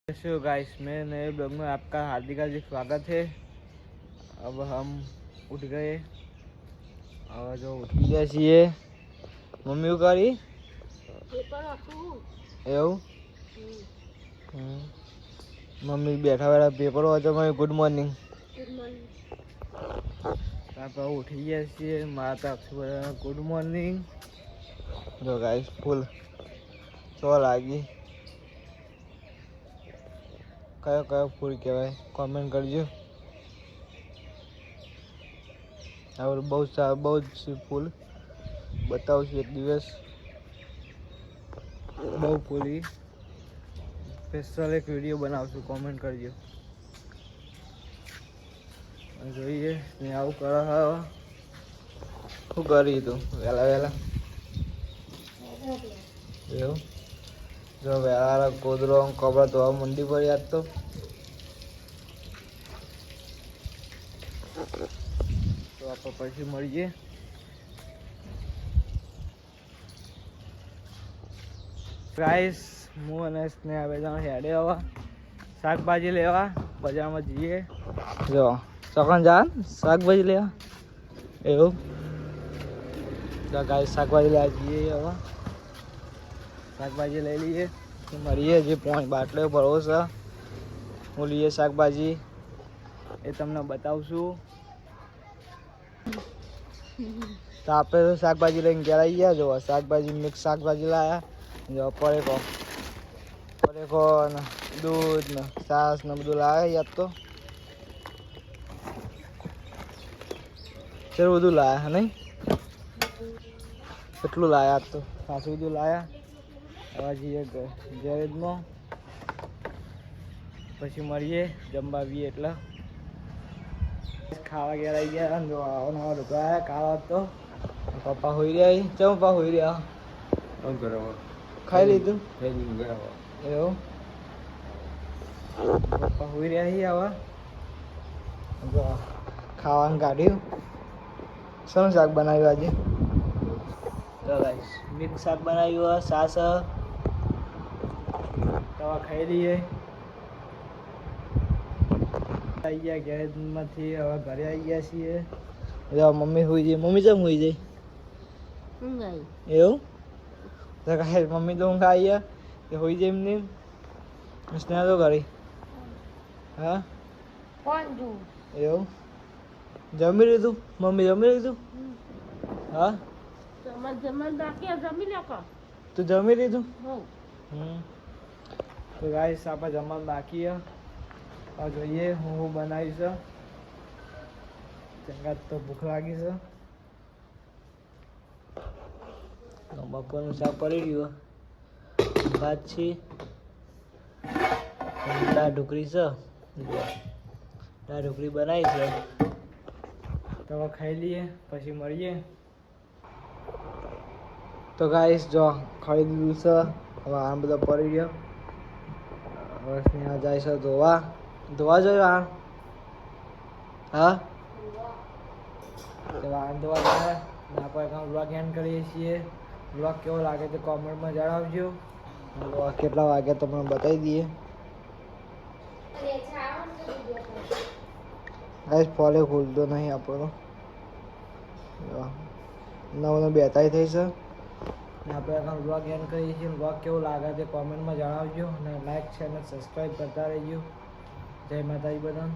कैसे गाइस, मेरे नए ब्लॉग में आपका हार्दिक हार्दिक स्वागत है। अब हम उठ गए और जो उठी गया છીએ મમ્મી કરી એવું મમ્મી બેઠા બેઠા પેપર વાંચો મમ્મી ગુડ મોર્નિંગ આપણે ઉઠી ગયા છીએ માતા ગુડ મોર્નિંગ જો ગાઈસ ફૂલ તો લાગી કયો કયો ફૂલ કહેવાય કોમેન્ટ કરજો। और बहुत सी फूल बताओ एक दिवस बहुत फूली स्पेशल एक वीडियो बनावशु कमेंट करजो। જોઈએ ને આવું કરે હ શું કરી તું વેલા વેલા એવું જો વેલા કોદરો કપડા ધોવા મંડી પર યાદ તો આપણે પછી મળીએ। ગાઈસ હું અને સ્નેહા બે જણા હેડે આવા શાકભાજી લેવા બજારમાં જઈએ। જો ચોકન જા શાકભાજી લેવા એવું તો ગાઈસ શાકભાજી લેવા જઈએ। હવે શાકભાજી લઈ લઈએ મળીએ જે પોણી બાટલો ભરવો છે હું લઈએ શાકભાજી એ તમને બતાવશું। तो आप शाक भाजी लेने क्या गया जो शाक भाजी मिक्स शाक भाजी लाया जो परेको न दूध न छास न बधु लाया या तो फिर बधु लाया है नहीं કેટલું લાયા તો ખાસું બધું લાયા। હવે જઈએ ગેરેજમાં પછી મળીએ જમવા આવીએ એટલે ખાવા ગયા આવી ગયા જો આવો નવા ઢોકળા આવ્યા ખાવા તો પપ્પા હોઈ રહ્યા ચમ પપ્પા હોઈ રહ્યા ખાઈ લીધું એવું પપ્પા હોઈ રહ્યા છીએ હવે જો ખાવાનું કાઢ્યું શું શાક બનાવ્યું આજે તો ગાઈસ મિક્સ શાક બનાવ્યું સાસ તો ખાઈ લઈએ। આવી ગયા ગેરેજમાંથી હવે ઘરે આવી ગયા છીએ। જો મમ્મી હોઈ જાય મમ્મી ચમ હોઈ જાય એવું તો કાંઈ મમ્મી તો ઊંઘ આવી ગયા કે હોઈ જાય એમને સ્નેહ તો ઘરે હા એવું જમી લીધું મમ્મી જમી લીધું હા તું જમી લીધું તો ગાઈસ આપણે જમવાનું બાકી હવે જોઈએ હું બનાવીશ ચંગા તો ભૂખ લાગી છે બપોરનું શાક પડી ગયું ભાત છે દાળ ઢોકળી છે દાળ ઢોકળી બનાવી છે તો હવે ખાઈ લઈએ પછી મળીએ। તો ગાઈસ જો ખાઈ દીધું છે હવે આ બધો પડી ગયો હવે સ્નેહા જાય છે ધોવા જોયું આ હા તો વાહન ધોવા જાય આપણે બ્લોગ એન્ડ કરીએ છીએ। બ્લોગ કેવો લાગે તો કોમેન્ટમાં જણાવજો કેટલા વાગે તમને બતાવી દઈએ। ગાઈસ ફોલે ખુલતો નહીં આપણો 9:42 થઈ છે આપણે બ્લોગ એન્ડ કરીએ છીએ। બ્લોગ કેવો લાગે તે કોમેન્ટમાં જણાવજો અને લાઈક છે અને સબસ્ક્રાઈબ કરતા રહેજો। જય માતાજી બધાને।